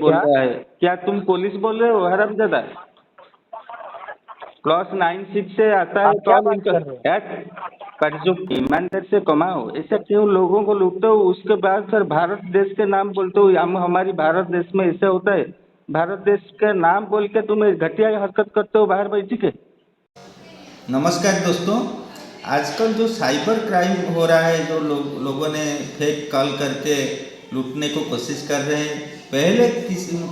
बोल क्या रहा है। क्या तुम पुलिस बोल रहे हो हरामजादा? +96 से आता है आप क्या कॉल बात इनका। कर रहे हो? यार पर जो ईमानदार से कमाओ, ऐसा क्यों लोगों को लूटते हो? उसके बाद सर भारत देश के नाम बोलते हो। हम हमारी भारत देश में ऐसा होता है? भारत देश के नाम बोल के तुम घटिया हरकत करते हो बाहर बैठ के। नमस्कार दोस्तों। आजकल जो साइबर क्राइम हो रहा है, जो लोगों ने फेक कॉल करके लूटने को कोशिश कर रहे हैं। पहले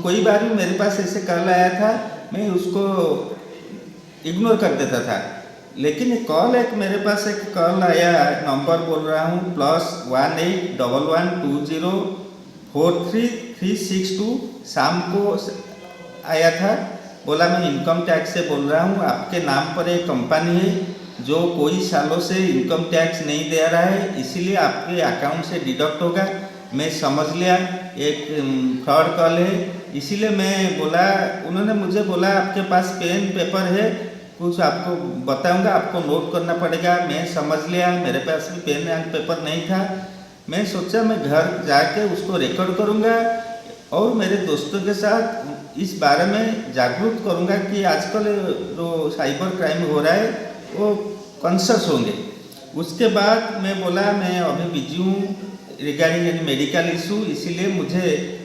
कोई बार भी मेरे पास ऐसे कॉल आया था, मैं उसको इग्नोर कर देता था। लेकिन एक मेरे पास एक कॉल आया, नंबर बोल रहा हूँ +181120433362 शाम को आया था। बोला मैं इनकम टैक्स से बोल रहा हूँ, आपके नाम पर एक कंपनी है जो कोई सालों से इनकम टैक्स नहीं दे रहा है, इसीलिए आपके अकाउंट से डिडक्ट होगा। मैं समझ लिया एक फ्रॉड कॉल है, इसीलिए मैं बोला, उन्होंने मुझे बोला आपके पास पेन पेपर है, कुछ आपको बताऊंगा, आपको नोट करना पड़ेगा। मैं समझ लिया, मेरे पास भी पेन एंड पेपर नहीं था। मैं सोचा मैं घर जाके उसको रिकॉर्ड करूंगा और मेरे दोस्तों के साथ इस बारे में जागरूक करूंगा कि आजकल जो साइबर क्राइम हो रहा है वो कॉन्शियस होंगे। उसके बाद मैं बोला मैं अभी बिजी हूँ रिगार्डिंग एनी मेडिकल इशू, इसीलिए मुझे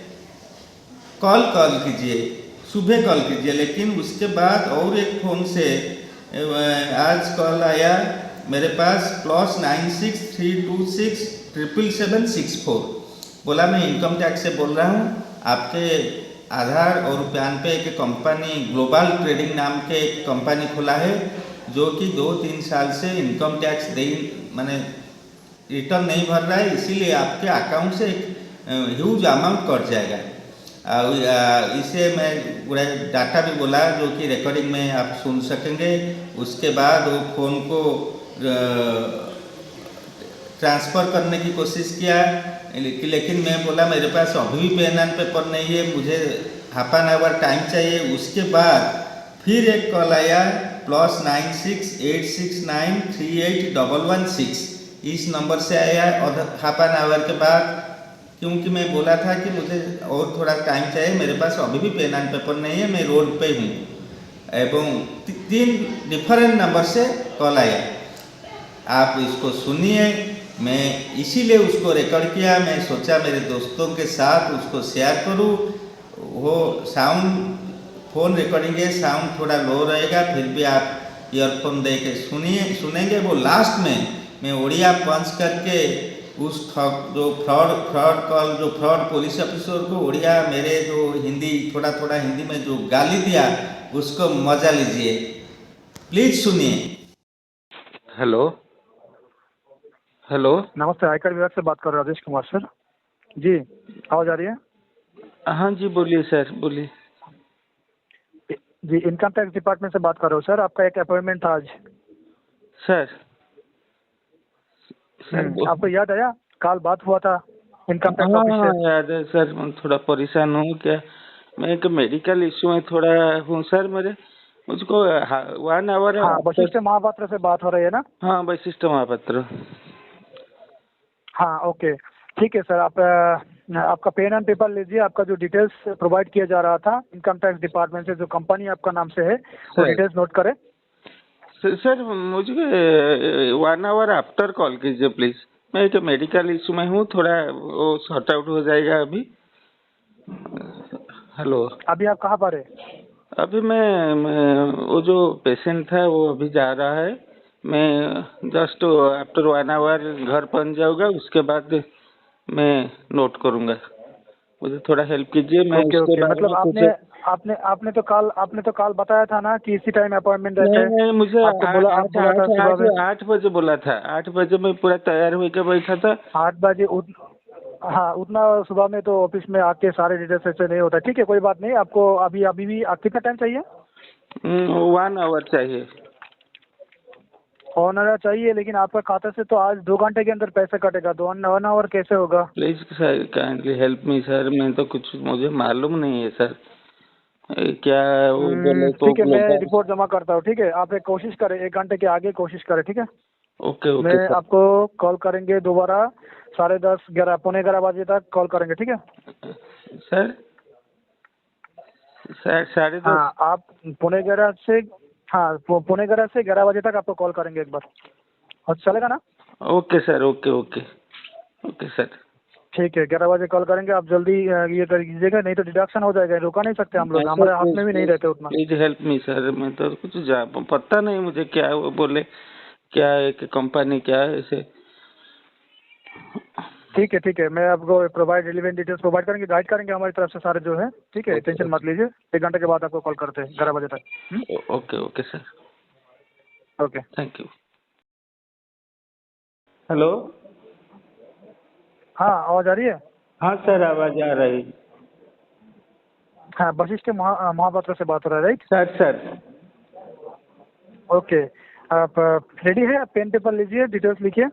कॉल कीजिए, सुबह कॉल कीजिए। लेकिन उसके बाद और एक फ़ोन से आज कॉल आया मेरे पास +9632677764। बोला मैं इनकम टैक्स से बोल रहा हूँ, आपके आधार और पैन पे एक कंपनी ग्लोबल ट्रेडिंग नाम के एक कंपनी खुला है जो कि 2-3 साल से इनकम टैक्स मैंने रिटर्न नहीं भर रहा है, इसीलिए आपके अकाउंट से एक ह्यूज अमाउंट कट जाएगा। इसे मैं पूरा डाटा भी बोला जो कि रिकॉर्डिंग में आप सुन सकेंगे। उसके बाद वो फ़ोन को ट्रांसफ़र करने की कोशिश किया, लेकिन मैं बोला मेरे पास अभी भी पेन एंड पेपर नहीं है, मुझे हाफ एन आवर टाइम चाहिए। उसके बाद फिर एक कॉल आया +9686938116, इस नंबर से आया और हाफ एन आवर के बाद, क्योंकि मैं बोला था कि मुझे और थोड़ा टाइम चाहिए, मेरे पास अभी भी पेन एंड पेपर नहीं है, मैं रोड पे हूँ, एवं 3 डिफरेंट नंबर से कॉल आया। आप इसको सुनिए, मैं इसीलिए उसको रिकॉर्ड किया। मैं सोचा मेरे दोस्तों के साथ उसको शेयर करूँ। वो साउंड फ़ोन रिकॉर्डिंग है, साउंड थोड़ा लो रहेगा, फिर भी आप ईयरफोन दे के सुनेंगे। वो लास्ट में मैं उड़िया पंच करके उस जो फ्रॉड पुलिस ऑफिसर को उड़िया मेरे जो हिंदी थोड़ा हिंदी में जो गाली दिया, उसको मजा लीजिए, प्लीज सुनिए। Hello hello. नमस्ते, आयकर विभाग से बात कर रहे हैं राजेश कुमार सर जी। आवाज आ रही है? हाँ जी बोलिए सर, बोलिए। जी, इनकम टैक्स डिपार्टमेंट से बात कर रहे हो सर। आपका एक अपॉइंटमेंट था आज। सर सर आपको याद आया कल बात हुआ था इनकम टैक्स हाँ ऑफिस हाँ से? याद है सर। मैं थोड़ा परेशान हूँ। क्या मैं एक मेडिकल इशू में थोड़ा हूँ सर। मेरे मुझको 1 आवर हाँ, वशिष्ठ महापात्र से बात हो रही है ना? हाँ वशिष्ठ महापात्र। हाँ, ओके, ठीक है सर। आप आपका पेन एंड पेपर लीजिए। आपका जो डिटेल्स प्रोवाइड किया जा रहा था इनकम टैक्स डिपार्टमेंट से, जो कंपनी आपका नाम से है, वो डिटेल्स नोट करें। सर मुझे 1 आवर आफ्टर कॉल कीजिए प्लीज। मैं एक मेडिकल इशू में हूँ, थोड़ा वो सॉर्ट आउट हो जाएगा अभी। हेलो। अभी आप कहाँ पर है? अभी मैं वो जो पेशेंट था वो अभी जा रहा है। मैं जस्ट आफ्टर 1 आवर घर पहुंच जाऊंगा। उसके बाद मैं नोट करूंगा। मुझे थोड़ा हेल्प कीजिए। मैं ओके उसके ओके, बारे मतलब में कुछ आपने तो कल बताया था ना कि इसी टाइम अपॉइंटमेंट नहीं रहते नहीं, हैं। मुझे आपको बोला, आप बोला था सुबह में 8 बजे बोला था। 8 बजे मैं पूरा तैयार होकर बैठा था। 8 बजे। हाँ, उतना सुबह में तो ऑफिस में आके सारे डिटेल्स ऐसे नहीं होता। ठीक है, कोई बात नहीं। आपको अभी अभी भी कितना टाइम चाहिए? 1 आवर चाहिए। ऑनर चाहिए, लेकिन आपका खाता से तो आज 2 घंटे के अंदर पैसे कटेगा। 1 आवर कैसे होगा? Please sir kindly help me sir. मैं तो कुछ मुझे मालूम नहीं है सर। क्या वो बोले तो ठीक है, मैं ग्लोबल। रिपोर्ट जमा करता हूँ। ठीक है, आप एक कोशिश करें, 1 घंटे के आगे कोशिश करें। ठीक है, ओके ओके मैं सर। आपको कॉल करेंगे दोबारा 10:30, 11, पौने 11 बजे तक कॉल करेंगे। ठीक है सर साढ़े 10। हाँ, आप पुणे 11 से, हाँ पुणे 11 से 11 बजे तक आपको कॉल करेंगे एक बार, और चलेगा ना? Okay sir, okay okay okay sir. ठीक है, 11 बजे कॉल करेंगे, आप जल्दी ये कर दीजिएगा, नहीं तो डिडक्शन हो जाएगा, रुका नहीं सकते हम लोग, हमारे हाथ में भी नहीं रहते उतना। प्लीज हेल्प मी सर, मैं तो कुछ पता नहीं मुझे क्या है, वो बोले क्या है कि कंपनी क्या है ऐसे। ठीक है, मैं आपको प्रोवाइड रिलेवेंट डिटेल्स प्रोवाइड करेंगे, गाइड करेंगे हमारी तरफ से सारे जो है, ठीक है, टेंशन मत लीजिए, 1 घंटे के बाद आपको कॉल करते हैं 11 बजे तक। Okay okay sir, okay. Thank you. Hello. हाँ, आवाज़ आ रही है? हाँ सर, आवाज आ रही। हाँ, वशिष्ठ महापात्र से बात हो रहा है, राइट? Sir sir. ओके, आप रेडी है? आप पेन पेपर लीजिए, डिटेल्स लिखिए।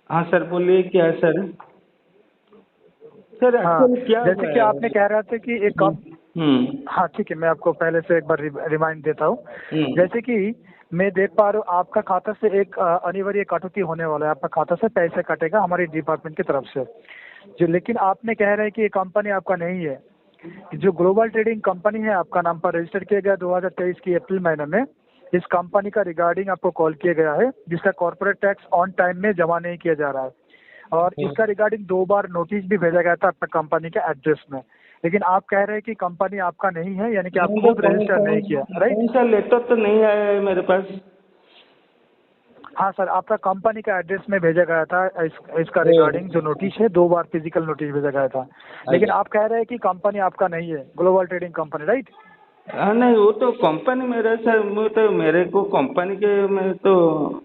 हाँ सर, बोलिए क्या है सर। सर हाँ, एक्चुअली क्या जैसे हुआ कि है? आपने कह रहा था कि एक कम, हाँ ठीक है, मैं आपको पहले से एक बार रिमाइंड देता हूँ। जैसे कि मैं देख पा रहा हूँ आपका खाता से एक अनिवार्य कटौती होने वाला है, आपका खाता से पैसे कटेगा हमारी डिपार्टमेंट की तरफ से, जो लेकिन आपने कह रहे हैं कि ये कंपनी आपका नहीं है। जो ग्लोबल ट्रेडिंग कंपनी है, आपका नाम पर रजिस्टर किया गया 2023 की अप्रैल महीने में, इस कंपनी का रिगार्डिंग आपको कॉल किया गया है, जिसका कॉर्पोरेट टैक्स ऑन टाइम में जमा नहीं किया जा रहा है, और इसका रिगार्डिंग 2 बार नोटिस भी भेजा गया था आपका कंपनी के एड्रेस में, लेकिन आप कह रहे हैं कि कंपनी आपका नहीं है, यानी कि आप खुद रजिस्टर नहीं किया, राइट? कौन सा लेटर तो नहीं आया है मेरे पास। हाँ सर, आपका कंपनी का एड्रेस में भेजा गया था, इसका रिगार्डिंग जो नोटिस है 2 बार फिजिकल नोटिस भेजा गया था, लेकिन आप कह रहे हैं कि कंपनी आपका नहीं है, ग्लोबल ट्रेडिंग कंपनी, राइट? हाँ नहीं, वो तो कंपनी मेरा सर, वो तो मेरे को कंपनी के में तो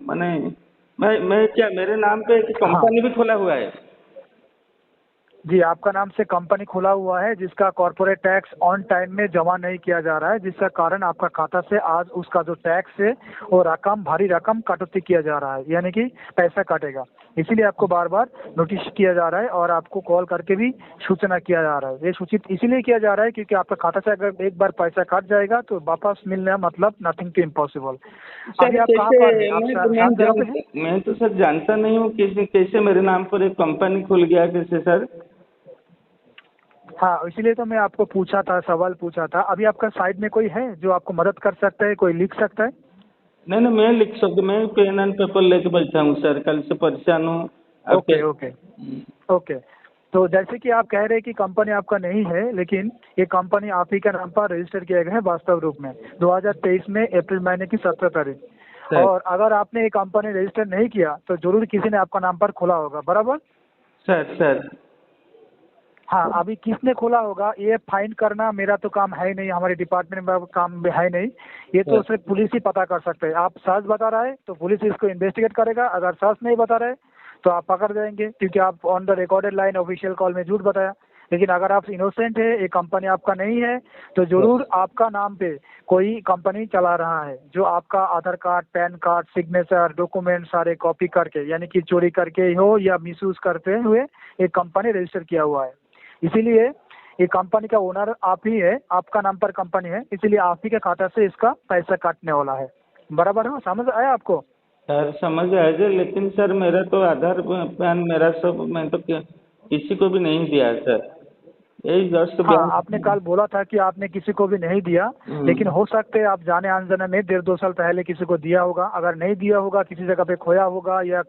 मैंने मैं क्या मेरे नाम पे एक हाँ कंपनी भी खोला हुआ है। जी, आपका नाम से कंपनी खुला हुआ है, जिसका कॉर्पोरेट टैक्स ऑन टाइम में जमा नहीं किया जा रहा है, जिसका कारण आपका खाता से आज उसका जो टैक्स है वो रकम, भारी रकम कटौती किया जा रहा है, यानी कि पैसा कटेगा, इसीलिए आपको बार बार नोटिस किया जा रहा है और आपको कॉल करके भी सूचना किया जा रहा है। ये सूचित इसीलिए किया जा रहा है क्योंकि आपका खाता से अगर एक बार पैसा कट जाएगा तो वापस मिलना मतलब नथिंग टू इम्पॉसिबल। अभी आप कहाँ पर हैं? आप शांत जगह पे हैं? मैं तो सर जानता नहीं हूँ कैसे मेरे नाम पर एक कंपनी खुल गया कैसे सर। हाँ, इसीलिए तो मैं आपको पूछा था, सवाल पूछा था। अभी आपका साइड में कोई है जो आपको मदद कर सकता है, कोई लिख सकता है? नहीं नहीं, मैं लिख सकता, मैं पेन एंड पेपर लेके बैठा हूँ सर, कल से परेशान हूँ। Okay okay okay. तो जैसे कि आप कह रहे हैं कि कंपनी आपका नहीं है, लेकिन ये कंपनी आप ही के नाम पर रजिस्टर किया गया है वास्तव रूप में 2023 में अप्रैल महीने की 17 तारीख, और अगर आपने ये कंपनी रजिस्टर नहीं किया तो जरूर किसी ने आपका नाम पर खोला होगा, बराबर? सर। हाँ, अभी किसने खोला होगा ये फाइंड करना मेरा तो काम है नहीं, हमारे डिपार्टमेंट में काम है नहीं, ये तो सिर्फ पुलिस ही पता कर सकते हैं। आप सच बता रहा है तो पुलिस इसको इन्वेस्टिगेट करेगा, अगर सच नहीं बता रहे तो आप पकड़ जाएंगे, क्योंकि आप on the recorded line official call में झूठ बताया। लेकिन अगर आप इनोसेंट है, ये कंपनी आपका नहीं है, तो जरूर आपका नाम पे कोई कंपनी चला रहा है, जो आपका Aadhaar card, PAN card, signature, document सारे कॉपी करके, यानी कि चोरी करके हो या मिसयूज करते हुए एक कंपनी रजिस्टर किया हुआ है। इसीलिए ये कंपनी का ओनर आप ही है, आपका नाम पर कंपनी है, इसीलिए आप ही के खाता से इसका पैसा काटने वाला है, बराबर है? समझ आया आपको? सर समझ आया जी, लेकिन सर मेरा तो आधार पैन मेरा सब, मैं तो किसी को भी नहीं दिया सर, यही जस्ट हाँ, आपने कल बोला था कि आपने किसी को भी नहीं दिया, लेकिन हो सकते है आप जाने अनजाने में 1.5-2 साल पहले किसी को दिया होगा। अगर नहीं दिया होगा, किसी जगह पे खोया होगा या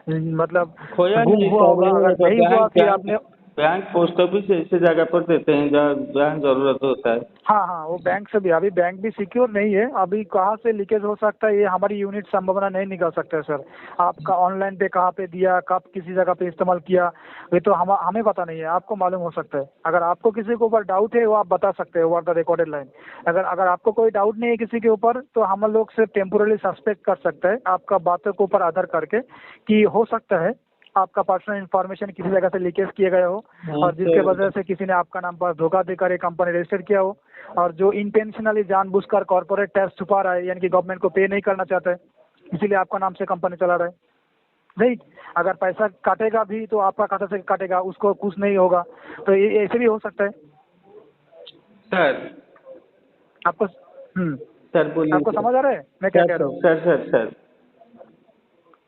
मतलब खोया गुम नहीं हुआ होगा, अगर नहीं हुआ कि आपने, बैंक पोस्ट ऑफिस ऐसी जगह पर देते हैं जहाँ जरूरत होता है। हाँ हाँ, वो बैंक से भी, अभी बैंक भी सिक्योर नहीं है, अभी कहाँ से लीकेज हो सकता है ये हमारी यूनिट संभावना नहीं निकाल सकता है सर। आपका ऑनलाइन पे कहाँ पे दिया, कब किसी जगह पे इस्तेमाल किया, ये तो हमें पता नहीं है, आपको मालूम हो सकता है। अगर आपको किसी के ऊपर डाउट है वो आप बता सकते हैं ओवर द रिकॉर्डेड लाइन। अगर आपको कोई डाउट नहीं है किसी के ऊपर, तो हम लोग सिर्फ टेम्पोरली सस्पेक्ट कर सकते हैं आपका बातों के ऊपर आधार करके, कि हो सकता है आपका पर्सनल इन्फॉर्मेशन किसी जगह से लीकेज किया गया हो, और जिसके वजह से किसी ने आपका नाम पर धोखा देकर एक कंपनी रजिस्टर किया हो, और जो इंटेंशनली जानबूझकर कॉर्पोरेट टैक्स छुपा रहा है, यानी कि गवर्नमेंट को पे नहीं करना चाहता है, इसीलिए आपका नाम से कंपनी चला रहा है। नहीं, अगर पैसा काटेगा भी तो आपका खाता से काटेगा, उसको कुछ नहीं होगा, तो ये ऐसे भी हो सकता है सर। आपको। सर बोलिए। आपको समझ आ रहा है मैं क्या कह रहा हूँ? सर।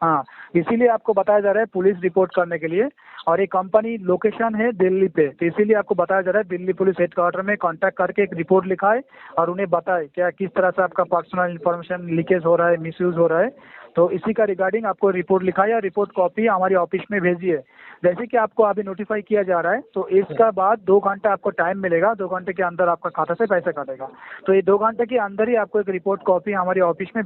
हाँ, इसीलिए आपको बताया जा रहा है पुलिस रिपोर्ट करने के लिए। और ये कंपनी लोकेशन है दिल्ली पे, तो इसीलिए आपको बताया जा रहा है दिल्ली पुलिस हेडक्वार्टर में कांटेक्ट करके एक रिपोर्ट लिखाए और उन्हें बताए क्या किस तरह से आपका पर्सनल इन्फॉर्मेशन लीकेज हो रहा है, मिसयूज हो रहा है। तो इसी का रिगार्डिंग आपको रिपोर्ट लिखाए और रिपोर्ट कॉपी हमारी ऑफिस में भेजिए। जैसे कि आपको अभी नोटिफाई किया जा रहा है, तो इसका बाद 2 घंटा आपको टाइम मिलेगा, 2 घंटे के अंदर आपका खाता से पैसा कटेगा। तो ये 2 घंटे के अंदर ही आपको एक रिपोर्ट कॉपी हमारी ऑफिस में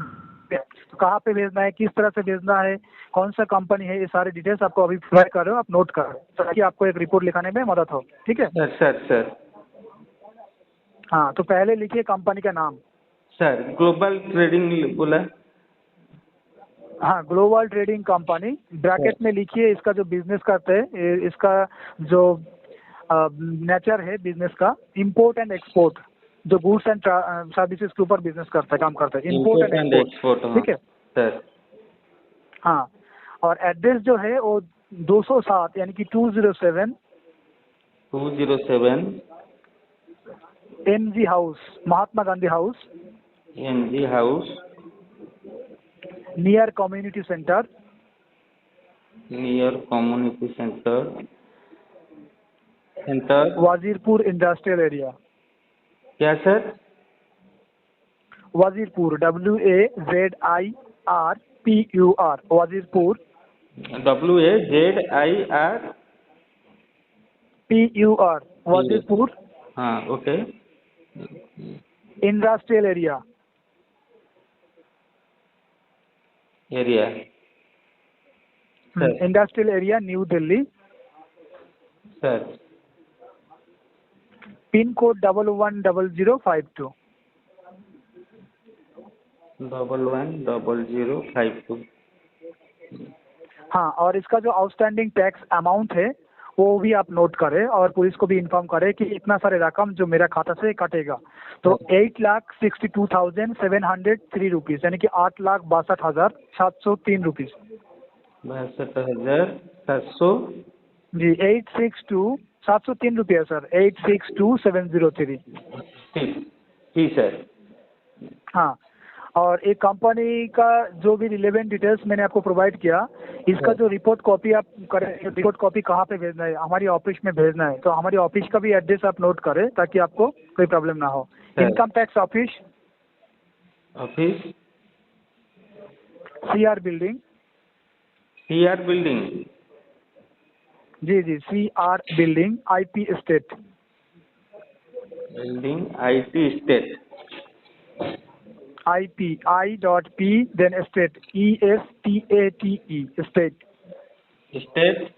तो कहाँ पे भेजना है, किस तरह से भेजना है, कौन सा कंपनी है, ये सारे डिटेल्स आपको अभी प्रोवाइड कर रहे हो, आप नोट कर रहे हो ताकि आपको एक रिपोर्ट लिखाने में मदद हो। ठीक है? सर हाँ, तो पहले लिखिए कंपनी का नाम। सर ग्लोबल ट्रेडिंग बोला। हाँ, ग्लोबल ट्रेडिंग कंपनी, ब्रैकेट में लिखिए इसका जो बिजनेस करते हैं, इसका जो नेचर है बिजनेस का, इंपोर्ट एंड एक्सपोर्ट, जो गुड्स एंड सर्विसेज के ऊपर बिजनेस करता है, काम करता है, इंपोर्ट एंड एक्सपोर्ट। ठीक है सर। हाँ, और एड्रेस जो है वो 207 यानी कि 207 MG house, Mahatma Gandhi house, MG house, near community centre, near community centre, Wazirpur industrial area. क्या sir? Wazirpur, WAZIRPUR, Wazirpur, WAZIR PUR, Wazirpur हाँ okay. Industrial area. Industrial area, new Delhi. Sir pin code 110052। 110052। हाँ, और इसका जो आउटस्टैंडिंग टैक्स अमाउंट है वो भी आप नोट करें और पुलिस को भी इन्फॉर्म करें कि इतना सारे रकम जो मेरा खाता से कटेगा। तो 8,62,703 रुपीज़ यानी कि 8,62,703 रुपीज़। 62,700 जी, 862,703 रुपये सर, 862,703। ठीक सर। हाँ, और एक कंपनी का जो भी रिलेवेंट डिटेल्स मैंने आपको प्रोवाइड किया, इसका जो रिपोर्ट कॉपी आप करें, रिपोर्ट कॉपी कहाँ पे भेजना है, हमारी ऑफिस में भेजना है। तो हमारी ऑफिस का भी एड्रेस आप नोट करें ताकि आपको कोई प्रॉब्लम ना हो। Income tax office, CR building. CR building. जी, CR building, IP state. Building IT state. IP, I.P then state, ESTATE, state। State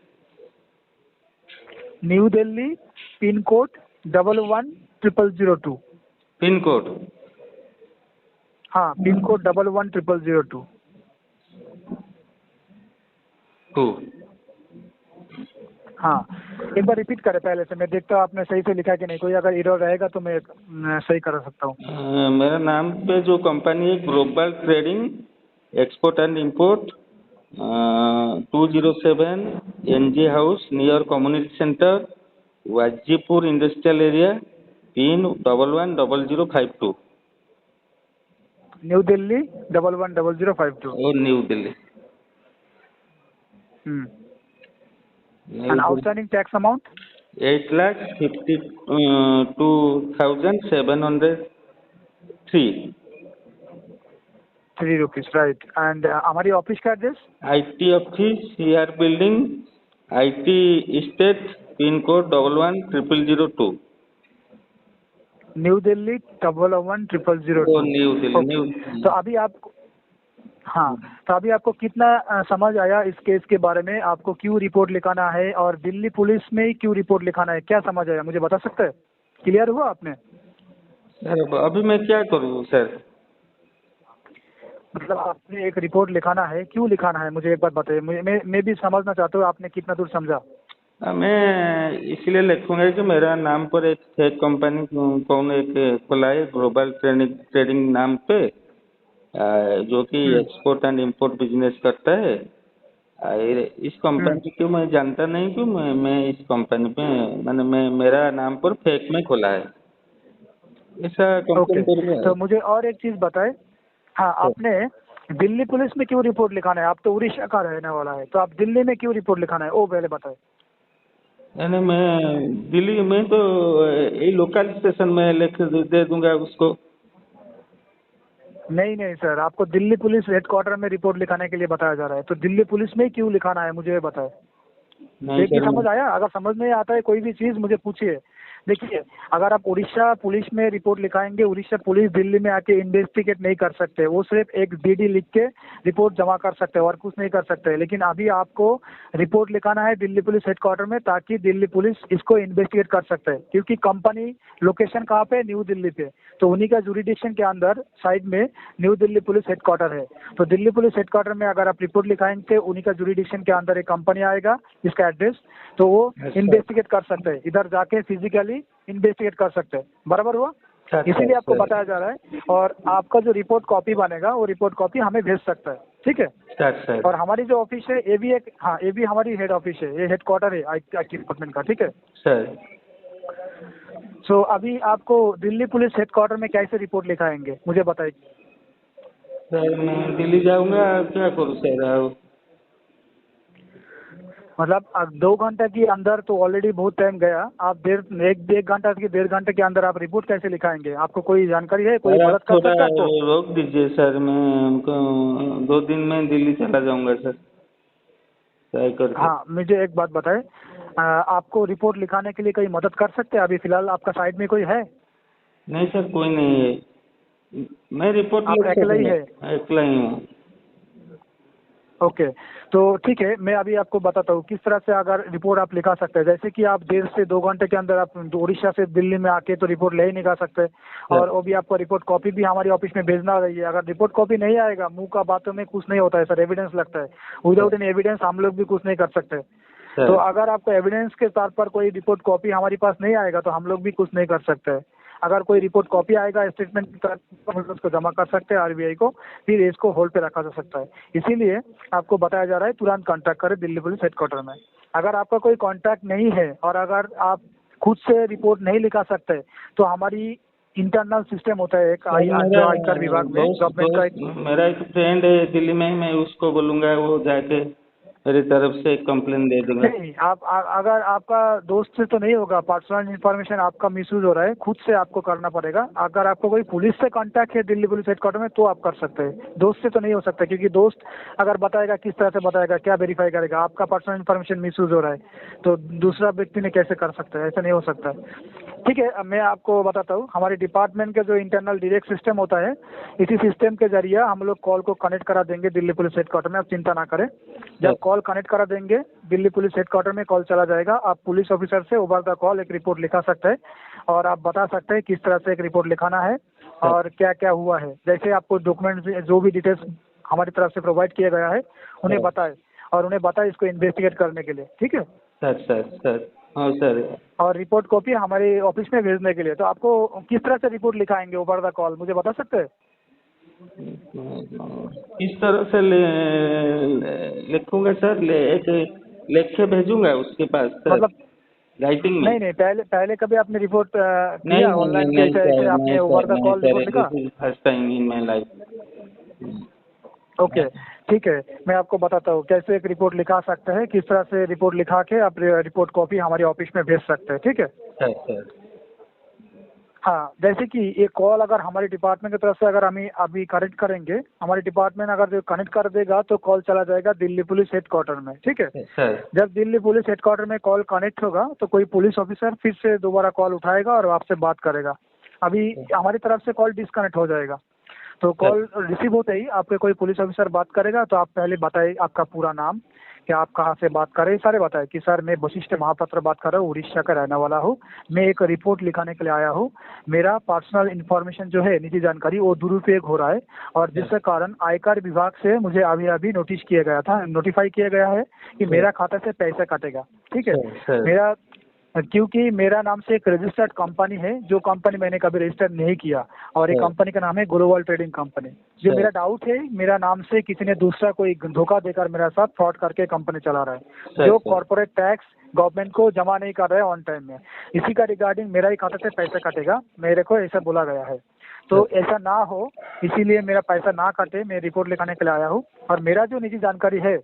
New Delhi, pin code 110002। Pin code. हाँ, पिन कोड 110002। 2। हाँ, एक बार रिपीट करें पहले से, मैं देखता हूँ आपने सही से लिखा कि नहीं, कोई अगर एरर रहेगा तो मैं सही करा सकता हूँ। मेरा नाम पे जो कंपनी है global trading export and import, 207 NG house, near community centre, Wajipur industrial area, pin 110052। New Delhi 110052। और new Delhi. And outstanding tax amount? 8,52,703। 3 rupees, right? And हमारी ऑफिस का address? IT office, CR building, IT state, pin code 110002। New Delhi 110002। New Delhi. तो अभी आपको, हाँ, तो अभी आपको कितना समझ आया इस केस के बारे में, आपको क्यों रिपोर्ट लिखाना है और दिल्ली पुलिस में ही क्यों रिपोर्ट लिखाना है, क्या समझ आया मुझे बता सकते हैं? क्लियर हुआ आपने? सर अभी मैं क्या करूँ सर? मतलब आपने एक रिपोर्ट लिखाना है, क्यों लिखाना है मुझे एक बार बताइए, मैं भी समझना चाहता हूँ आपने कितना दूर समझा। मैं इसलिए लिखूंगा कि मेरा नाम पर एक फेक कंपनी कौन एक खुला है ग्लोबल ट्रेडिंग नाम पे, जो कि एक्सपोर्ट एंड इंपोर्ट बिजनेस करता है। इस कंपनी को मैं जानता नहीं कि मैं इस कंपनी पे मैंने मेरा नाम पर फेक में खोला है, ऐसा कंप्लेन करूंगा। तो मुझे और एक चीज़ बताए, हाँ, आपने दिल्ली पुलिस में क्यों रिपोर्ट लिखाना है? आप तो उड़ीसा का रहने वाला है, तो आप दिल्ली में क्यों रिपोर्ट लिखाना है वो पहले बताए। यानी मैं दिल्ली में तो यही लोकल स्टेशन में लिख दे दूंगा उसको। नहीं नहीं सर, आपको दिल्ली पुलिस हेडक्वार्टर में रिपोर्ट लिखाने के लिए बताया जा रहा है, तो दिल्ली पुलिस में क्यों लिखाना है मुझे ये बताए। नहीं देखिए सर, समझ आया? अगर समझ नहीं आता है कोई भी चीज़ मुझे पूछिए। देखिए अगर आप उड़ीसा पुलिस में रिपोर्ट लिखाएंगे, उड़ीसा पुलिस दिल्ली में आके इन्वेस्टिगेट नहीं कर सकते, वो सिर्फ एक डीडी लिख के रिपोर्ट जमा कर सकते हैं और कुछ नहीं कर सकते। लेकिन अभी आपको रिपोर्ट लिखाना है दिल्ली पुलिस हेडक्वार्टर में, ताकि दिल्ली पुलिस इसको इन्वेस्टिगेट कर सकते हैं, क्योंकि कंपनी लोकेशन कहाँ पे, न्यू दिल्ली पे, तो उन्हीं का जुरिडिक्शन के अंदर साइड में न्यू दिल्ली पुलिस हेडक्वार्टर है। तो दिल्ली पुलिस हेडक्वार्टर में अगर आप रिपोर्ट लिखाएंगे, उन्हीं का जुरिडिक्शन के अंदर एक कंपनी आएगा इसका एड्रेस, तो वो अच्छा। इन्वेस्टिगेट कर सकते हैं, इधर जाके फिजिकली इन्वेस्टिगेट कर सकते हैं। बराबर हुआ? अच्छा, इसीलिए आपको सर। बताया जा रहा है। और आपका जो रिपोर्ट कॉपी बनेगा वो रिपोर्ट कॉपी हमें भेज सकता है, ठीक है। सर और हमारी जो ऑफिस है ये भी एक, हाँ ये भी हमारी हेड ऑफिस है, ये हेडक्वार्टर है IT डिपार्टमेंट का, ठीक है। सर। सो अभी आपको दिल्ली पुलिस हेडक्वार्टर में कैसे रिपोर्ट लिखाएंगे मुझे बताइए। सर मैं दिल्ली जाऊंगा, क्या करूँ सर अब? मतलब अब 2 घंटे के अंदर तो ऑलरेडी बहुत टाइम गया, आप एक घंटा की 1.5 घंटे के अंदर आप रिपोर्ट कैसे लिखाएंगे? आपको कोई जानकारी है, कोई सर आप मदद कर थोड़ा सकता है आपको? रोक दीजिए सर, मैं उनको 2 दिन में दिल्ली चला जाऊंगा सर, ट्राई करके। हाँ मुझे एक बात बताएं, आपको रिपोर्ट लिखाने के लिए कोई मदद कर सकते हैं? अभी फिलहाल आपका साइड में कोई है? नहीं सर, कोई नहीं है, मैं रिपोर्ट आप लिख अकेला ही है? सकूंगा, अकेला ही हूँ। ओके, तो ठीक है, मैं अभी आपको बताता हूँ किस तरह से अगर रिपोर्ट आप लिखा सकते हैं। जैसे कि आप 1.5 से 2 घंटे के अंदर आप उड़ीसा से दिल्ली में आके तो रिपोर्ट ले ही नहीं जा सकते, और वो भी आपको रिपोर्ट कॉपी भी हमारी ऑफिस में भेजना रही है। अगर रिपोर्ट कॉपी नहीं आएगा, मुंह का बातों में कुछ नहीं होता है सर, एविडेंस लगता है। विदाउट एनी एविडेंस हम लोग भी कुछ नहीं कर सकते। तो अगर आपको एविडेंस के तौर पर कोई रिपोर्ट कॉपी हमारे पास नहीं आएगा तो हम लोग भी कुछ नहीं कर सकते। अगर कोई रिपोर्ट कॉपी आएगा स्टेटमेंट उसको जमा कर सकते हैं RBI को, फिर इसको होल्ड पे रखा जा सकता है। इसीलिए आपको बताया जा रहा है तुरंत कॉन्टैक्ट करें दिल्ली पुलिस हेडक्वार्टर में। अगर आपका कोई कॉन्टैक्ट नहीं है और अगर आप खुद से रिपोर्ट नहीं लिखा सकते, तो हमारी इंटरनल सिस्टम होता है एक जो आयकर विभाग में गवर्नमेंट का एक, मेरा एक फ्रेंड है दिल्ली में, मैं उसको बोलूंगा वो जाके मेरी तरफ से कंप्लेन दे देगा। नहीं आप अगर आपका दोस्त से तो नहीं होगा, पर्सनल इन्फॉर्मेशन आपका मिसयूज हो रहा है, खुद से आपको करना पड़ेगा। अगर आपको कोई पुलिस से कांटेक्ट है दिल्ली पुलिस हेडक्वार्टर में तो आप कर सकते हैं, दोस्त से तो नहीं हो सकता, क्योंकि दोस्त अगर बताएगा किस तरह से बताएगा, क्या वेरीफाई करेगा? आपका पर्सनल इन्फॉर्मेशन मिसयूज हो रहा है तो दूसरा व्यक्ति ने कैसे कर सकता है? ऐसा नहीं हो सकता। ठीक है, अब मैं आपको बताता हूँ हमारे डिपार्टमेंट का जो इंटरनल डायरेक्ट सिस्टम होता है, इसी सिस्टम के जरिए हम लोग कॉल को कनेक्ट करा देंगे दिल्ली पुलिस हेडक्वार्टर में, आप चिंता ना करें। जब कॉल कनेक्ट करा देंगे दिल्ली पुलिस हेडक्वार्टर में, कॉल चला जाएगा, आप पुलिस ऑफिसर से ओवर द कॉल एक रिपोर्ट लिखा सकते हैं और आप बता सकते हैं किस तरह से एक रिपोर्ट लिखाना है और क्या क्या हुआ है। जैसे आपको डॉक्यूमेंट्स जो भी डिटेल्स हमारी तरफ से प्रोवाइड किया गया है उन्हें बताएं, और उन्हें बताएं इसको इन्वेस्टिगेट करने के लिए, ठीक है सर। हाँ सर। और रिपोर्ट कॉपी हमारे ऑफिस में भेजने के लिए। तो आपको किस तरह से रिपोर्ट लिखाएंगे ओवर द कॉल मुझे बता सकते हैं? किस तरह से लिखूंगा सर, एक लिख के भेजूंगा उसके पास सर, मतलब राइटिंग में? नहीं पहले कभी आपने रिपोर्ट किया ऑनलाइन नहीं कैसे ऐसे आपने over the call sir, report लिखा? First time in my life. Okay ठीक है, मैं आपको बताता हूँ कैसे एक रिपोर्ट लिखा सकते हैं, किस तरह से रिपोर्ट लिखा के आप रिपोर्ट कॉपी हमारी ऑफिस में भेज सकते हैं, ठीक है। सर। हाँ, जैसे कि ये कॉल अगर हमारे डिपार्टमेंट की तरफ से अगर हमें अभी कनेक्ट करेंगे, हमारे डिपार्टमेंट अगर कनेक्ट कर देगा तो कॉल चला जाएगा दिल्ली पुलिस हेडक्वार्टर में, ठीक है सर। जब दिल्ली पुलिस हेडक्वार्टर में कॉल कनेक्ट होगा तो कोई पुलिस ऑफिसर फिर से दोबारा कॉल उठाएगा और आपसे बात करेगा। अभी हमारी तरफ से कॉल डिस्कनेक्ट हो जाएगा, तो कॉल रिसीव होते ही आपके कोई पुलिस ऑफिसर बात करेगा तो आप पहले बताइए आपका पूरा नाम, कि आप कहाँ से बात कर रहे हैं, सारे बताएं कि सर मैं वशिष्ठ महापात्र बात कर रहा हूँ, उड़ीसा का रहने वाला हूँ, मैं एक रिपोर्ट लिखाने के लिए आया हूँ, मेरा पर्सनल इन्फॉर्मेशन जो है निजी जानकारी वो दुरुपयोग हो रहा है और जिसके कारण आयकर विभाग से मुझे अभी नोटिस किया गया था, नोटिफाई किया गया है कि मेरा खाता से पैसा कटेगा, ठीक है मेरा, क्योंकि मेरा नाम से एक रजिस्टर्ड कंपनी है जो कंपनी मैंने कभी रजिस्टर नहीं किया और ये कंपनी का नाम है ग्लोबल ट्रेडिंग कंपनी। जो मेरा डाउट है मेरा नाम से किसी ने दूसरा कोई धोखा देकर मेरा साथ फ्रॉड करके कंपनी चला रहा है, जो कॉर्पोरेट टैक्स गवर्नमेंट को जमा नहीं कर रहा है ऑन टाइम में, इसी का रिगार्डिंग मेरा ही खाता से पैसा कटेगा, मेरे को ऐसा बोला गया है। तो ऐसा ना हो, इसीलिए मेरा पैसा ना कटे, मैं रिपोर्ट लिखाने के लिए आया हूँ। और मेरा जो निजी जानकारी है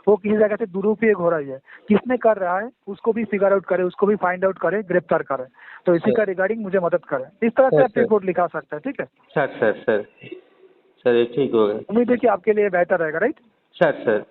वो किसी जगह से दुरुपयोग हो रही है, किसने कर रहा है उसको भी फिगर आउट करे, उसको भी फाइंड आउट करे, गिरफ्तार करे। तो इसी का रिगार्डिंग मुझे मदद करें। इस तरह से आप रिपोर्ट लिखा सकते हैं, ठीक है सर ये ठीक होगा। उम्मीद है कि आपके लिए बेहतर रहेगा, राइट? सर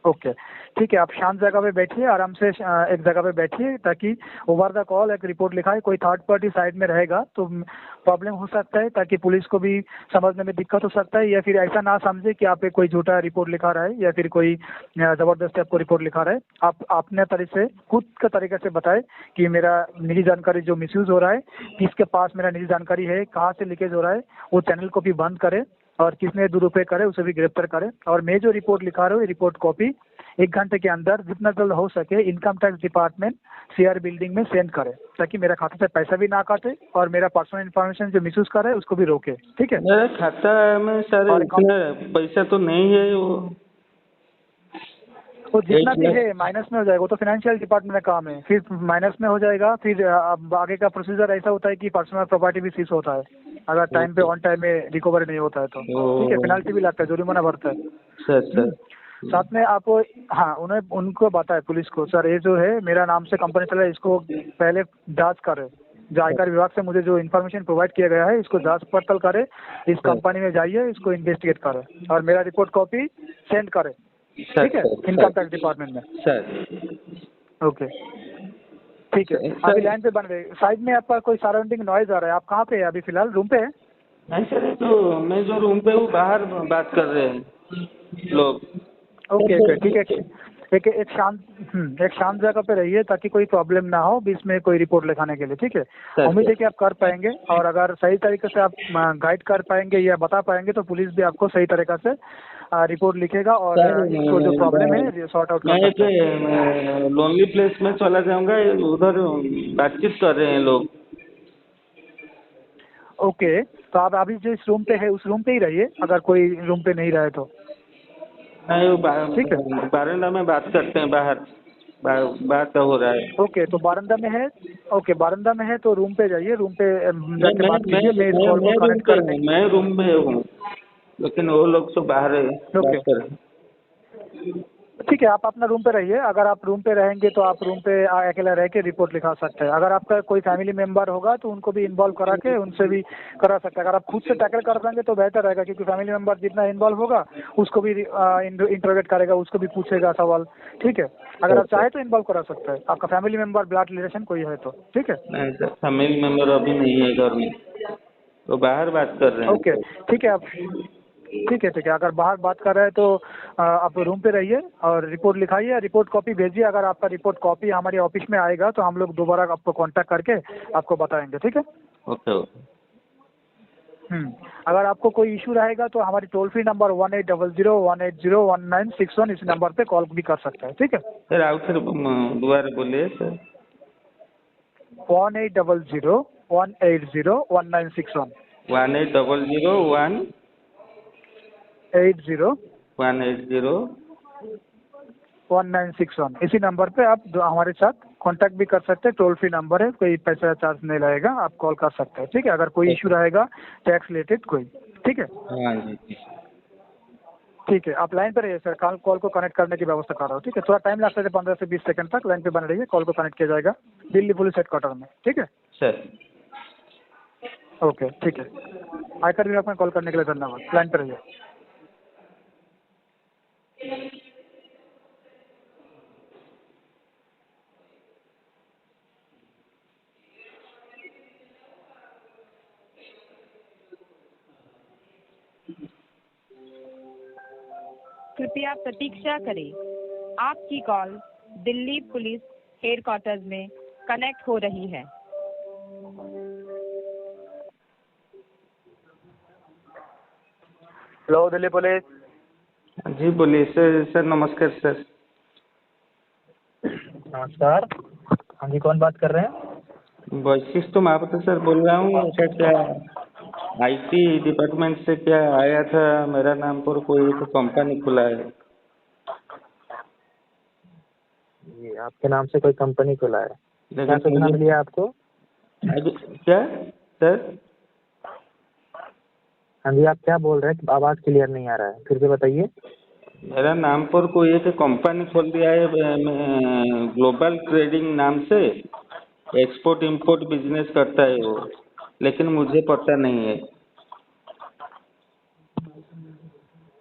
ओके, ठीक है। आप शांत जगह पे बैठिए, आराम से एक जगह पे बैठिए, ताकि ओवर द कॉल एक रिपोर्ट लिखाए। कोई थर्ड पार्टी साइड में रहेगा तो प्रॉब्लम हो सकता है, ताकि पुलिस को भी समझने में दिक्कत हो सकता है, या फिर ऐसा ना समझे कि आप कोई झूठा रिपोर्ट लिखा रहा है या फिर कोई जबरदस्ती आपको रिपोर्ट लिखा रहा है। आप अपने तरीके से, खुद के तरीके से बताए कि मेरा निजी जानकारी जो मिसयूज हो रहा है, किसके पास मेरा निजी जानकारी है, कहाँ से लीकेज हो रहा है, वो चैनल को भी बंद करे, और किसने दुरुपयोग करे उसे भी गिरफ्तार करे। और मैं जो रिपोर्ट लिखा रहा हूँ, रिपोर्ट कॉपी 1 घंटे के अंदर जितना जल्द हो सके income tax department CR building में सेंड करे, ताकि मेरा खाता से पैसा भी ना काटे और मेरा पर्सनल इन्फॉर्मेशन जो मिसयूज कर रहा है उसको भी रोके, ठीक है? मेरा खाता में सर इतना पैसा तो नहीं है, वो जितना भी है माइनस में हो जाएगा। वो तो फाइनेंशियल डिपार्टमेंट का काम है, फिर माइनस में हो जाएगा। फिर अब आगे का प्रोसीजर ऐसा होता है कि पर्सनल प्रॉपर्टी भी सीज होता है, अगर टाइम पे ऑन टाइम में रिकवरी नहीं होता है तो, ठीक है? पेनल्टी भी लगता है, जुर्माना भरता है। सर साथ में आप, हाँ, उनको बताए पुलिस को, सर ये जो है मेरा नाम से कंपनी चला है, इसको पहले जांच करे। जो आयकर विभाग से मुझे जो इन्फॉर्मेशन प्रोवाइड किया गया है, इसको जांच पड़ताल करे, इस कंपनी में जाइए, इसको इन्वेस्टिगेट करे और मेरा रिपोर्ट कॉपी सेंड करे, ठीक है, इनकम टैक्स डिपार्टमेंट में। सर ओके, ठीक है। अभी लाइन पे बन रहे, साइड में आपका कोई सराउंडिंग नॉइज आ रहा है। आप कहाँ पे है अभी फिलहाल? रूम पे है? नहीं सर, तो मैं जो रूम पे हूँ बाहर बात कर रहे हैं लोग। ओके, ठीक है। एक शांत जगह पे रहिए, ताकि कोई प्रॉब्लम ना हो बीच में कोई रिपोर्ट लिखाने के लिए, ठीक है? उम्मीद है कि आप कर पाएंगे, और अगर सही तरीके से आप गाइड कर पाएंगे या बता पाएंगे तो पुलिस भी आपको सही तरीके से रिपोर्ट लिखेगा और इसको जो प्रॉब्लम है सॉर्ट आउट कर सकते हैं। मैं लोनली प्लेस में चला जाऊंगा, उधर बातचीत कर रहे हैं लोग। ओके, तो आप अभी जो इस रूम पे है उस रूम पे ही रहिए, अगर कोई रूम पे नहीं रहे तो। नहीं, वो ठीक है, बारंदा में बात करते हैं, बाहर बात हो रहा है। ओके, तो बारंदा में है। ओके, बारंदा में है तो रूम पे जाइए, रूम पे जाके बात कीजिए। मैं इस कॉल को कनेक्ट करने, मैं रूम में हूँ, लेकिन वो लोग तो बाहर है, बात कर रहे हैं। ठीक है, आप अपना रूम पे रहिए। अगर आप रूम पे रहेंगे तो आप रूम पे अकेला रह के रिपोर्ट लिखा सकते हैं। अगर आपका कोई फैमिली मेंबर होगा तो उनको भी इन्वॉल्व करा के उनसे भी करा सकते हैं। अगर आप खुद से टैकल कर पाएंगे तो बेहतर रहेगा, क्योंकि फैमिली मेंबर जितना इन्वॉल्व होगा उसको भी इंटरोगेट करेगा, उसको भी पूछेगा सवाल, ठीक है? अगर आप चाहे तो इन्वॉल्व करा सकते हैं, आपका फैमिली मेंबर ब्लड रिलेशन कोई है तो, ठीक है? नहीं सर, फैमिली मेंबर अभी नहीं है घर में, तो बाहर बात कर रहे हैं। ओके, ठीक है। आप ठीक है। अगर बाहर बात कर रहे हैं तो आप रूम पे रहिए और रिपोर्ट लिखाइए, रिपोर्ट कॉपी भेजिए। अगर आपका रिपोर्ट कॉपी हमारी ऑफिस में आएगा तो हम लोग दोबारा आपको कांटेक्ट करके आपको बताएंगे, ठीक है? ओके। अगर आपको कोई इशू रहेगा तो हमारी टोल फ्री नंबर 1800-180-1961 इस नंबर पे कॉल भी कर सकते हैं, ठीक है? सर आओ, फिर दोबारा बोलिए सर। 1800-180-1961 1800-180-1961 इसी नंबर पे आप हमारे साथ कांटेक्ट भी कर सकते हैं। टोल फ्री नंबर है, कोई पैसा चार्ज नहीं लगेगा, आप कॉल कर सकते हैं, ठीक है? अगर कोई इशू रहेगा टैक्स रिलेटेड कोई, ठीक है? हाँ जी, ठीक है, आप लाइन पर रहिए सर, कॉल को कनेक्ट करने की व्यवस्था कर रहा हूँ, ठीक है? थोड़ा टाइम लगता है, 15 से 20 सेकंड तक लाइन पे बने रहिए, कॉल को कनेक्ट किया जाएगा दिल्ली पुलिस हेडक्वार्टर में, ठीक है सर? ओके, ठीक है। आयकर विभाग में कॉल करने के लिए धन्यवाद। लाइन पर रहिए। कृपया प्रतीक्षा करें, आपकी कॉल दिल्ली पुलिस हेडक्वार्टर्स में कनेक्ट हो रही है। Hello, Delhi police. जी बोलिए सर। सर नमस्कार सर। नमस्कार, हाँ जी, कौन बात कर रहे हैं? वशिष्ठ महापात्र सर बोल रहा हूँ। सर क्या IT डिपार्टमेंट से क्या आया था, मेरा नाम पर कोई तो कंपनी खुला है। जी, आपके नाम से कोई कंपनी खुला है? क्या सूचना मिली है आपको? क्या सर? हाँ जी, आप क्या बोल रहे हैं? आवाज़ क्लियर नहीं आ रहा है, फिर से बताइए। मेरा नाम पर कोई एक कंपनी खोल दिया है ग्लोबल ट्रेडिंग नाम से। एक्सपोर्ट इंपोर्ट बिजनेस करता है वो, लेकिन मुझे पता नहीं है।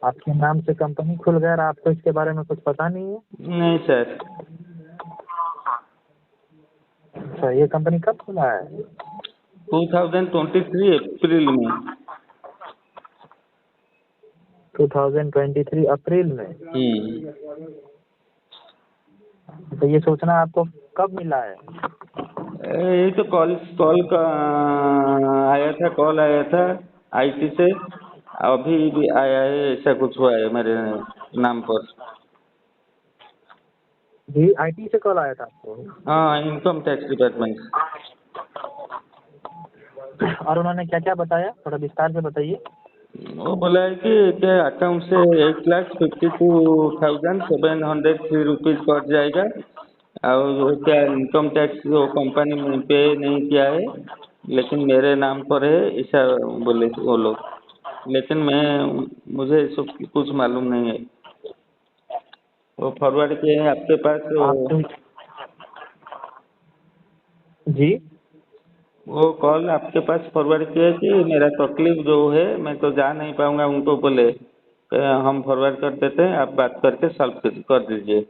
आपके नाम से कंपनी खुल गया और आपको इसके बारे में कुछ पता नहीं है? नहीं सर। अच्छा, ये कंपनी कब खुला है? 2023 अप्रैल में। 2023 अप्रैल में? तो ये सूचना आपको कब मिला है? यही तो कॉल आया था आईटी से। अभी भी आया है, ऐसा कुछ हुआ है मेरे नाम पर। जी, आईटी से कॉल आया था आपको? हाँ, इनकम टैक्स डिपार्टमेंट। और उन्होंने क्या क्या बताया, थोड़ा विस्तार से बताइए। वो बोला है कि क्या अकाउंट से 8,52,703 रुपीज कट जाएगा, और वो क्या इनकम टैक्स वो कंपनी में पे नहीं किया है, लेकिन मेरे नाम पर है, ऐसा बोले वो लोग। लेकिन मुझे सब कुछ मालूम नहीं है। वो फॉरवर्ड किए हैं आपके पास आप जी, वो कॉल आपके पास फॉरवर्ड किया कि मेरा तकलीफ जो है मैं तो जा नहीं पाऊंगा, उनको बोले हम फॉरवर्ड कर देते हैं, आप बात करके सॉल्व कर दीजिए।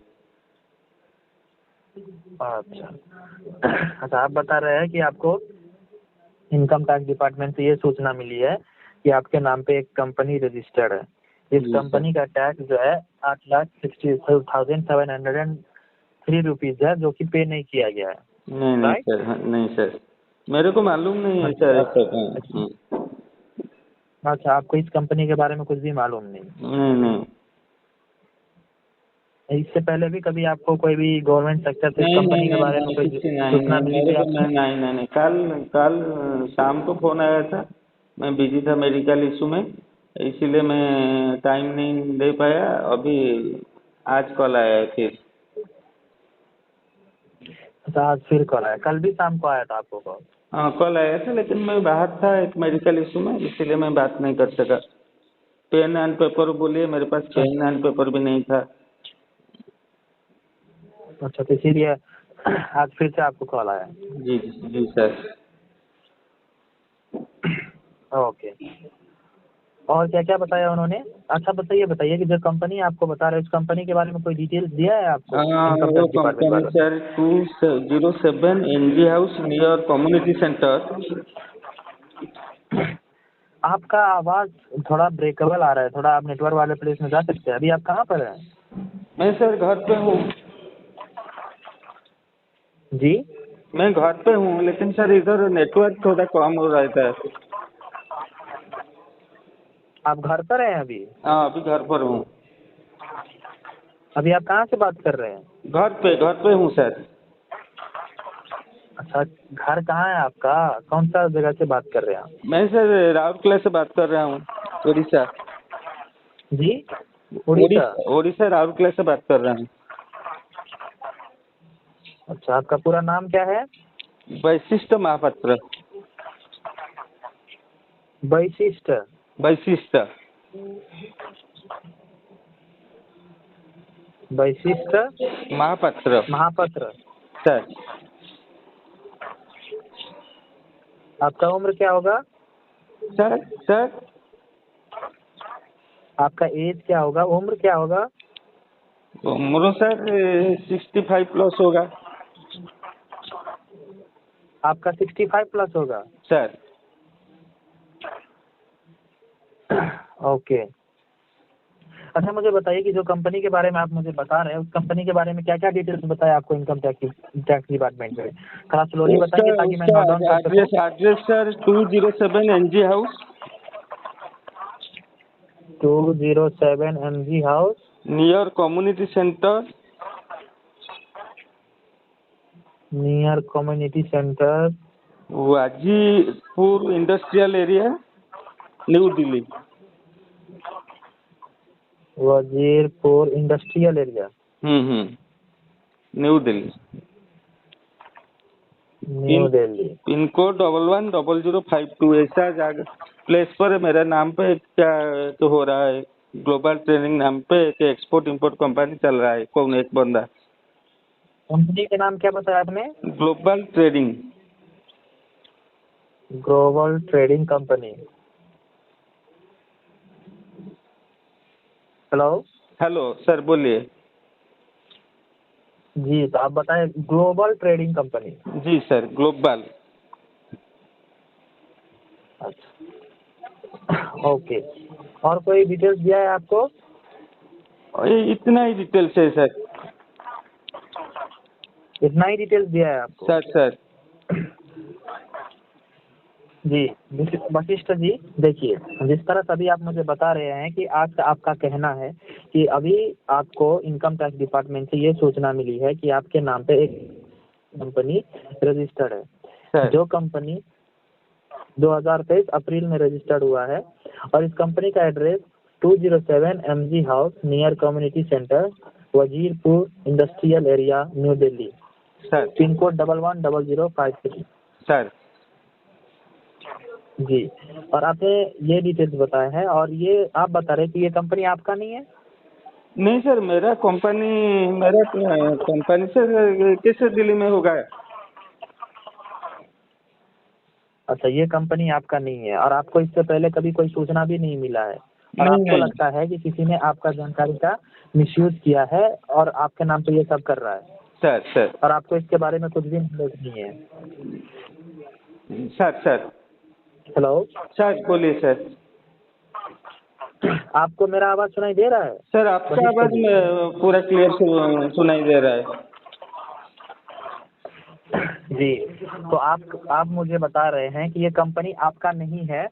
अच्छा अच्छा, आप बता रहे हैं कि आपको इनकम टैक्स डिपार्टमेंट से ये सूचना मिली है कि आपके नाम पे एक कंपनी रजिस्टर्ड है। इस जी कंपनी का टैक्स जो है 8,62,703 रुपीज है, जो कि पे नहीं किया गया है। नहीं नहीं राइट? सर, नहीं सर, मेरे को मालूम नहीं है सर अच्छा ऐसा। अच्छा, आपको इस कंपनी के बारे में कुछ भी मालूम नहीं? नहीं नहीं इससे पहले भी कभी आपको कोई भी गवर्नमेंट सेक्टर से इस नहीं कंपनी नहीं के नहीं बारे में नहीं, कोई कुछ नहीं सूचना है मिली मेरे थी को। आपको? नहीं नहीं नहीं, कल कल शाम को फोन आया था, मैं बिजी था मेडिकल इशू में, इसीलिए मैं टाइम नहीं दे पाया। अभी आज कॉल आया है फिर। अच्छा, आज फिर कॉल आया? कल भी शाम को आया था आपको कॉल? हाँ, कॉल आया था, लेकिन मैं बाहर था एक मेडिकल इशू में, इसीलिए मैं बात नहीं कर सका। पेन एंड पेपर बोलिए, मेरे पास पेन एंड पेपर भी नहीं था। अच्छा, तो इसीलिए आज फिर से आपको कॉल आया? जी जी सर। ओके, और क्या क्या बताया उन्होंने? अच्छा, बताइए कि जो कंपनी आपको बता रहे हैं, उस कंपनी के बारे में कोई डिटेल्स दिया है आपको इनकम वो टैक्स डिपार्टमेंट कंपनी वालों ने? Sir 207 NG house near community centre. आपका आवाज़ थोड़ा ब्रेकेबल आ रहा है, थोड़ा आप नेटवर्क वाले प्लेस में जा सकते हैं? अभी आप कहाँ पर हैं? मैं सर घर पे हूँ। जी, मैं घर पे हूँ, लेकिन सर इधर नेटवर्क थोड़ा कम हो रहता है। आप घर पर हैं अभी? हाँ, अभी घर पर हूँ। अभी आप कहाँ से बात कर रहे हैं? घर पे हूँ सर। अच्छा, घर कहाँ है आपका? कौन सा जगह से बात कर रहे हैं आप? मैं सर राउरकेला से बात कर रहा हूँ, उड़ीसा। जी, उड़ीसा? उड़ीसा राउरकेला से बात कर रहा हूँ। अच्छा, आपका पूरा नाम क्या है? वैशिष्ट महापात्र। वैशिष्ट? वैशिष्ट वैशिष्ट महापात्र महापात्र। सर। आपका उम्र क्या होगा? सर सर आपका एज क्या होगा, उम्र क्या होगा? उम्र सर 65 प्लस होगा आपका 65 प्लस होगा? सर। ओके। अच्छा, मुझे बताइए कि जो कंपनी के बारे में आप मुझे बता रहे हैं, उस कंपनी के बारे में क्या क्या डिटेल्स बताया आपको इनकम टैक्स डिपार्टमेंट में? थोड़ा स्लोली बताएंगे ताकि मैं नोट डाउन कर सकूं। Address sir 207 NG house 207 MG house near community centre, near community centre, Wajipur industrial area, new Delhi. Wazirpur industrial area. New Delhi. New Delhi. Pin code 110052 ऐसा जगह प्लेस पर मेरे नाम पे क्या तो हो रहा है। ग्लोबल ट्रेडिंग नाम पे एक एक्सपोर्ट इंपोर्ट कंपनी चल रहा है, कौन एक बंदा। कंपनी का नाम क्या बताया आपने? Global trading. Global trading company. Hello. Hello sir बोलिए। जी, तो आप बताएं ग्लोबल ट्रेडिंग कंपनी। जी सर, ग्लोबल। अच्छा, ओके। और कोई डिटेल्स दिया है आपको? इतना ही डिटेल्स है सर। इतना ही डिटेल्स दिया है आपको? सर जी वशिष्ठ जी, देखिए जिस तरह से अभी आप मुझे बता रहे हैं कि आज आपका कहना है कि अभी आपको इनकम टैक्स डिपार्टमेंट से ये सूचना मिली है कि आपके नाम पे एक कंपनी रजिस्टर्ड है सर। जो कंपनी 2023 अप्रैल में रजिस्टर्ड हुआ है और इस कंपनी का address 207 MG house near community centre Wazirpur industrial area new Delhi sir. Pin code 110053। Sir ji, और आपने ये डिटेल्स बताया है और ये आप बता रहे हैं कि ये कंपनी आपका नहीं है? नहीं सर, मेरा कंपनी से कैसे दिल्ली में होगा। अच्छा, ये कंपनी आपका नहीं है और आपको इससे पहले कभी कोई सूचना भी नहीं मिला है और नहीं, आपको नहीं। लगता है कि किसी ने आपका जानकारी का मिसयूज किया है और आपके नाम पे ये सब कर रहा है सर और आपको इसके बारे में कुछ भी नॉलेज नहीं है। सर हेलो सर बोलिए सर। आपको मेरा आवाज सुनाई दे रहा है? सर आपका आवाज में पूरा क्लियर सुनाई दे रहा है। जी, तो आप मुझे बता रहे हैं कि ये कंपनी आपका नहीं है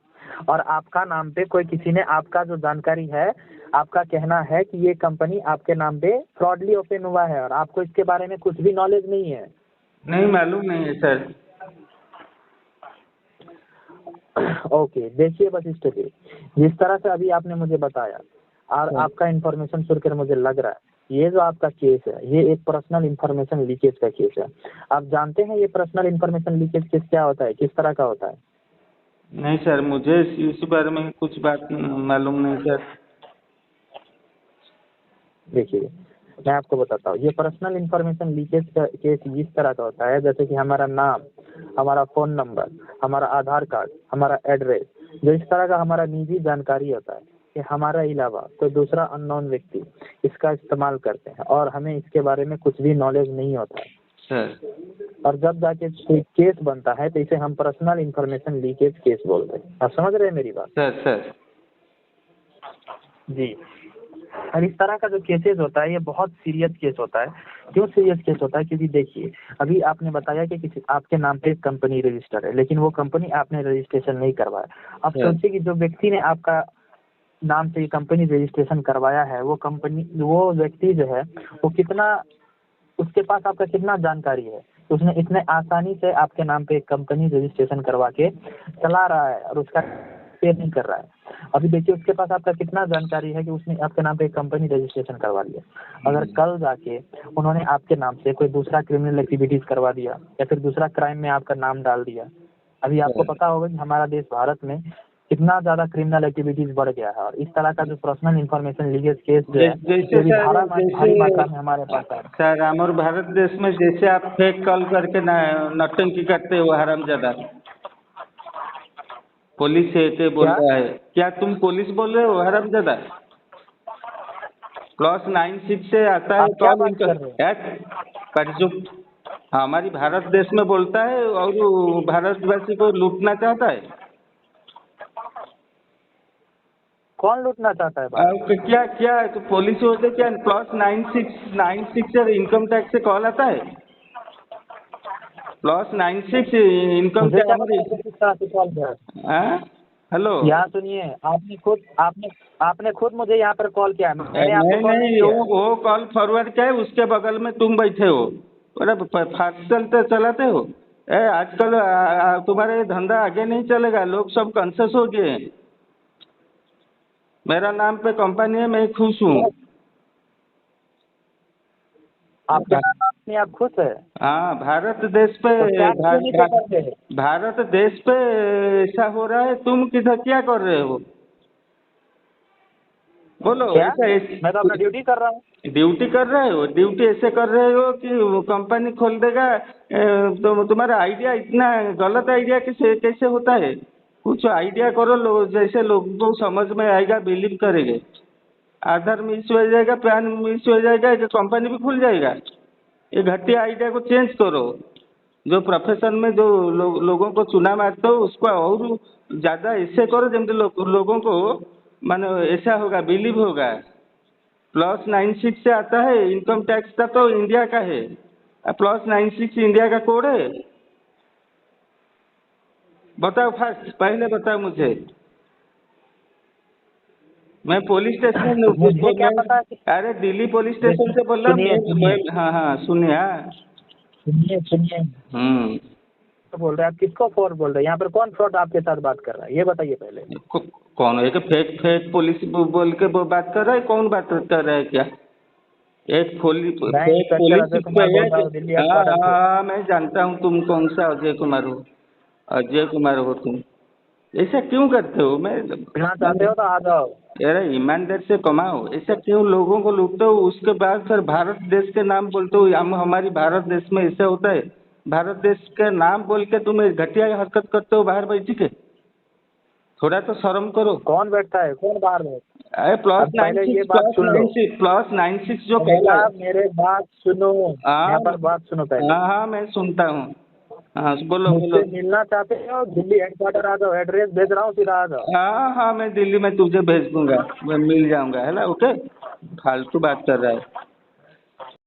और आपका नाम पे कोई किसी ने आपका जो जानकारी है, आपका कहना है कि ये कंपनी आपके नाम पे फ्रॉडली ओपन हुआ है और आपको इसके बारे में कुछ भी नॉलेज नहीं है। नहीं मालूम नहीं है सर। ओके, देखिए वशिष्ठ जी, जिस तरह से अभी आपने मुझे बताया और आपका इन्फॉर्मेशन सुनकर मुझे लग रहा है ये जो आपका केस है ये एक पर्सनल इन्फॉर्मेशन लीकेज का केस है। आप जानते हैं ये पर्सनल इन्फॉर्मेशन लीकेज केस क्या होता है, किस तरह का होता है? नहीं सर, मुझे इस बारे में कुछ बात मालूम नहीं सर। देखिए मैं आपको बताता हूँ, ये पर्सनल इन्फॉर्मेशन लीकेज का केस इस तरह का होता है जैसे कि हमारा नाम, हमारा फ़ोन नंबर, हमारा आधार कार्ड, हमारा एड्रेस, जो इस तरह का हमारा निजी जानकारी होता है कि हमारे अलावा कोई दूसरा अननोन व्यक्ति इसका इस्तेमाल करते हैं और हमें इसके बारे में कुछ भी नॉलेज नहीं होता है सर। और जब जाके कोई केस बनता है तो इसे हम पर्सनल इन्फॉर्मेशन लीकेज केस बोलते हैं। आप समझ रहे हैं मेरी बात? सर जी, और इस तरह का जो केसेस होता है ये बहुत सीरियस केस होता है। क्यों सीरियस केस होता है? क्योंकि देखिए अभी आपने बताया कि किसी आपके नाम पे एक कंपनी रजिस्टर है लेकिन वो कंपनी आपने रजिस्ट्रेशन नहीं करवाया। अब सोचिए कि जो व्यक्ति ने आपका नाम से ये कंपनी रजिस्ट्रेशन करवाया है वो व्यक्ति जो है वो कितना, उसके पास आपका कितना जानकारी है, उसने इतने आसानी से आपके नाम पे एक कंपनी रजिस्ट्रेशन करवा के चला रहा है और उसका पे नहीं कर रहा है। अभी देखिए उसके पास आपका कितना जानकारी है कि उसने आपके नाम पे एक कंपनी रजिस्ट्रेशन करवा लिया। अगर कल जाके उन्होंने आपके नाम से कोई दूसरा क्रिमिनल एक्टिविटीज करवा दिया या फिर दूसरा क्राइम में आपका नाम डाल दिया, अभी आपको पता होगा कि हमारा देश भारत में कितना ज्यादा क्रिमिनल एक्टिविटीज बढ़ गया है और इस तरह का जो पर्सनल इन्फॉर्मेशन लीकेज केस जो है जैसे ये भी भारी मात्रा में हमारे पास है। सर हमारे भारत देश में जैसे आप फेक कॉल करके नौटंकी करते हो हरामजादा, पुलिस है के बोल रहा है, क्या तुम पुलिस बोल रहे हो हरामजादा? +96 से आता है कॉल। हमारी भारत देश में बोलता है और भारतवासी को लूटना चाहता है। कौन लूटना चाहता है भाई? क्या तो पुलिस होते क्या +96 से इनकम टैक्स से कॉल आता है। +96 इनकम मुझे क्या हमारी। किस तरह से कॉल किया? हेलो, यहाँ सुनिए, आपने खुद मुझे यहाँ पर कॉल किया, मैंने आपको कॉल नहीं नहीं किया। वो कॉल फॉरवर्ड क्या है, उसके बगल में तुम बैठे हो, अरे फास्ट चलते चलाते हो। आजकल तुम्हारा ये धंधा आगे नहीं चलेगा, लोग सब कॉन्शियस हो गए हैं। मेरा नाम पे कंपनी है, मैं खुश हूँ। आपके नहीं, आप खुश है? हाँ, भारत देश पे तो टैक्स क्यों नहीं पे करते? भारत देश पे ऐसा हो रहा है, तुम किधर क्या कर रहे हो? बोलो। क्या? ऐसा मैं तो अपना ड्यूटी कर रहा हूँ। ड्यूटी कर रहे हो? ड्यूटी ऐसे कर रहे हो कि वो कंपनी खोल देगा। तो तुम्हारा आइडिया इतना गलत आइडिया कैसे कैसे होता है? कुछ आइडिया करो, जैसे लोगों को समझ में आएगा, बिलीव करेंगे। आधार मिस हो जाएगा, पैन मिस हो जाएगा, कंपनी भी खुल जाएगा। ये घटिया आइडिया को चेंज करो। जो प्रोफेशन में जो लोगों को चुना मारते हो, उसको और ज़्यादा ऐसे करो जैसे लोगों को मानो ऐसा होगा, बिलीव होगा। +96 से आता है इनकम टैक्स का, तो इंडिया का है। +96 इंडिया का कोड है। बताओ फर्स्ट, पहले बताओ मुझे। मैं पुलिस स्टेशन मुझे क्या पता कि अरे दिल्ली पुलिस स्टेशन से बोल रहा सुनिए हूँ सुनिए हाँ हाँ, सुनिए। हाँ। सुनिए सुनिए हम्म। तो बोल रहे हैं आप, किसको फ्रॉड बोल रहे हैं? यहाँ पर कौन फ्रॉड आपके साथ बात कर रहा है, ये बताइए पहले। कौन है कि फेक फेक पुलिस बोल के वो बात कर रहा है? कौन बात कर रहा है क्या? एक bank police inspector Ajay Kumar बोल रहा हूँ, दिल्ली हाँ हेडक्वार्टर से। हाँ, मैं जानता हूँ तुम कौन सा अजय कुमार हो। अजय कुमार हो तुम। ऐसा क्यों करते हो? मिलना चाहते हो तो आ जाओ। अरे ईमानदार से कमाओ, ऐसा क्यों लोगों को लूटते हो? उसके बाद फिर भारत देश के नाम बोलते हो। हम हमारी भारत देश में ऐसा होता है? भारत देश के नाम बोल के तुम घटिया हरकत करते हो बाहर बैठ के। थोड़ा तो शर्म करो। कौन बैठता है, कौन बाहर में? अरे अब पहले ये बात सुन लो। +96 जो पहला कहला है। मेरे बात सुनो, यहाँ पर बात सुनो पहले। हाँ हाँ, मैं सुनता हूँ। हाँ बोलो बोलो। मुझसे मिलना चाहते हो, दिल्ली हेडक्वार्टर आ जाओ, एड्रेस भेज रहा हूँ, सीधा आ जाओ। हाँ हाँ, मैं दिल्ली में तुझे भेज दूंगा, मैं मिल जाऊंगा, है ना? ओके। फालतू बात कर रहा है।